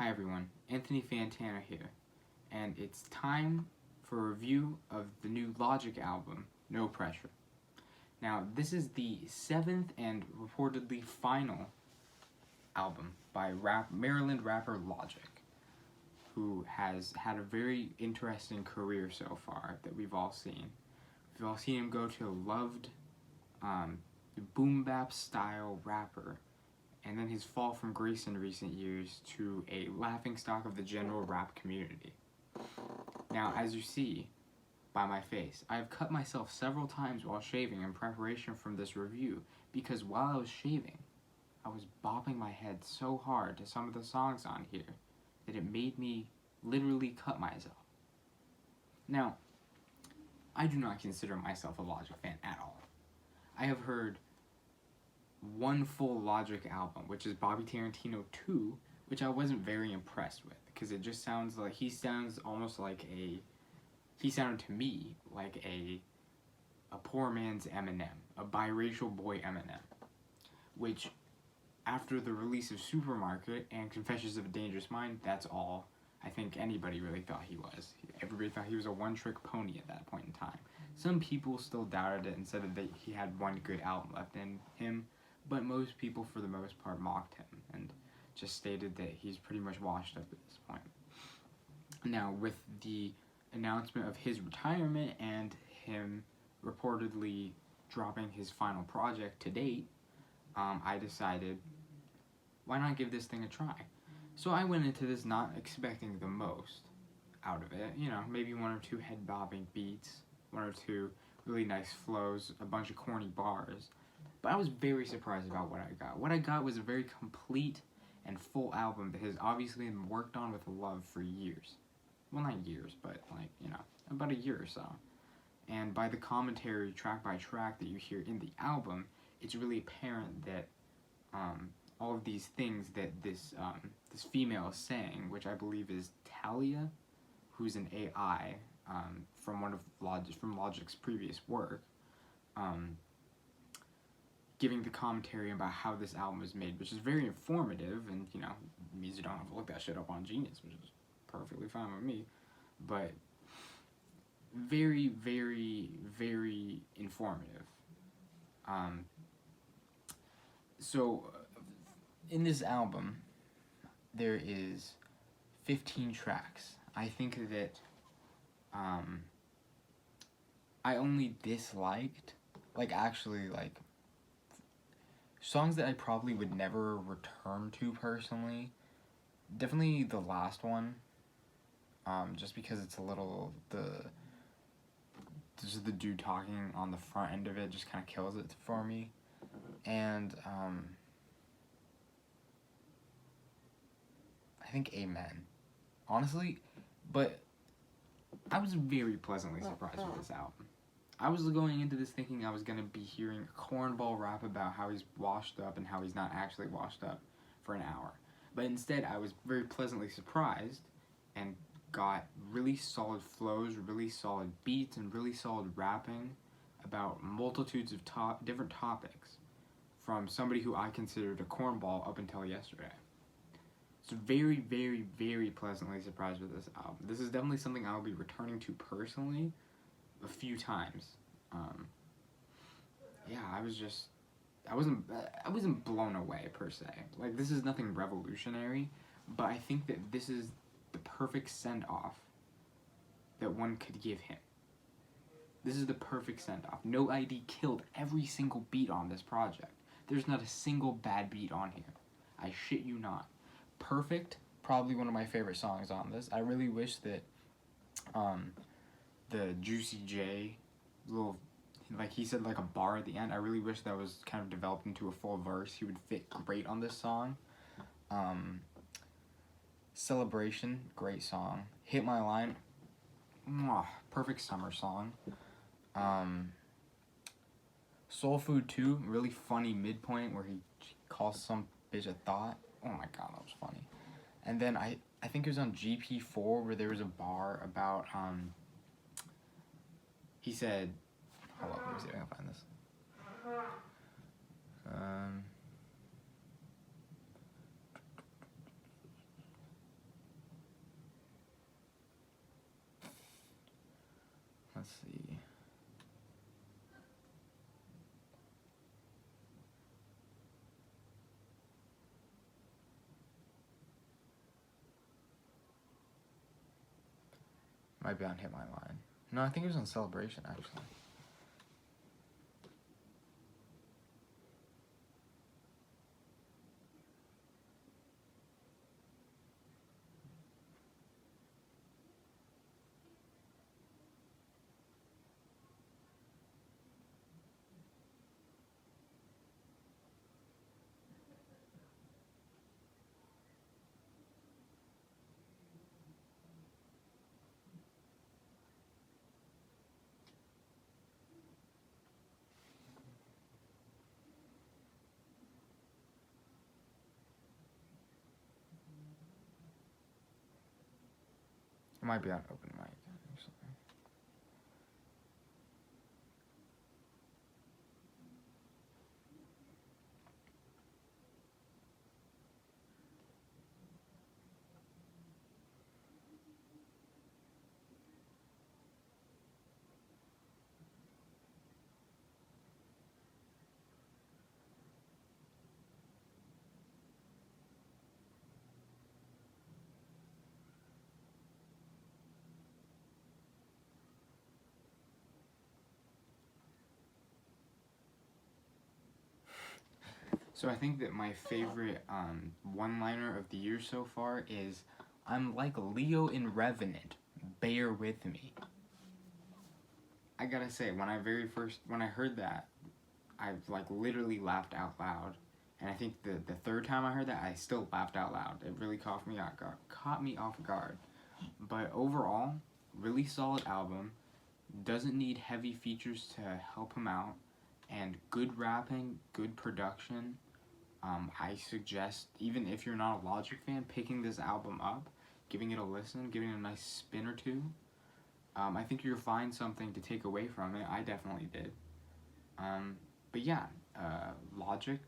Hi everyone, Anthony Fantana here, and it's time for a review of the new Logic album, No Pressure. Now, this is the 7th and reportedly final album by Maryland rapper Logic, who has had a very interesting career so far that we've all seen. We've all seen him go to a loved boom bap style rapper, and then his fall from grace in recent years to a laughingstock of the general rap community. Now, as you see by my face, I have cut myself several times while shaving in preparation for this review, because while I was shaving, I was bopping my head so hard to some of the songs on here that it made me literally cut myself. Now, I do not consider myself a Logic fan at all. I have heard one full Logic album, which is Bobby Tarantino 2, which I wasn't very impressed with, because it just sounds like, he sounded to me like a poor man's Eminem, a biracial boy Eminem, which, after the release of Supermarket and Confessions of a Dangerous Mind, that's all I think anybody really thought he was. Everybody thought he was a one-trick pony at that point in time. Some people still doubted it and said that he had one good album left in him, but most people, for the most part, mocked him and just stated that he's pretty much washed up at this point. Now, with the announcement of his retirement and him reportedly dropping his final project to date, I decided, why not give this thing a try? So I went into this not expecting the most out of it. You know, maybe one or two head-bobbing beats, one or two really nice flows, a bunch of corny bars. But I was very surprised about what I got. What I got was a very complete and full album that has obviously been worked on with love for years. Well, not years, but about a year or so. And by the commentary track by track that you hear in the album, it's really apparent that all of these things that this female is saying, which I believe is Talia, who's an AI from Logic's previous work, giving the commentary about how this album is made, which is very informative, and means you don't have to look that shit up on Genius, which is perfectly fine with me, but very, very, very informative. So in this album, there is 15 tracks. I think that I only disliked, songs that I probably would never return to personally. Definitely the last one, just because it's a little, just the dude talking on the front end of it just kind of kills it for me. And I think Amen. Honestly, but I was very pleasantly surprised with this album. I was going into this thinking I was going to be hearing a cornball rap about how he's washed up and how he's not actually washed up for an hour. But instead, I was very pleasantly surprised and got really solid flows, really solid beats, and really solid rapping about multitudes of different topics from somebody who I considered a cornball up until yesterday. So very, very, very pleasantly surprised with this album. This is definitely something I'll be returning to personally a few times. I wasn't blown away per se. Like, this is nothing revolutionary, but I think that this is the perfect send-off that one could give him. This is the perfect send-off. No ID killed every single beat on this project. There's not a single bad beat on here. I shit you not. Perfect, probably one of my favorite songs on this. I really wish that the Juicy J little, he said like a bar at the end, I really wish that was kind of developed into a full verse. He would fit great on this song. Celebration, great song. Hit My Line, perfect summer song. Soul Food 2, really funny midpoint where he calls some bitch a thought. Oh my god, that was funny. And then I think it was on GP4 where there was a bar about, he said, hold on, let me see if I can find this. Let's see. Might be on Hit My Line. No, I think it was on Celebration, actually. It might be on Open Mic, actually. So I think that my favorite one-liner of the year so far is, "I'm like Leo in Revenant, bear with me." I gotta say, when I heard that, I like literally laughed out loud. And I think the third time I heard that, I still laughed out loud. It really caught me off guard. But overall, really solid album. Doesn't need heavy features to help him out. And good rapping, good production. I suggest, even if you're not a Logic fan, picking this album up, giving it a listen, giving it a nice spin or two. I think you'll find something to take away from it. I definitely did. But yeah, Logic,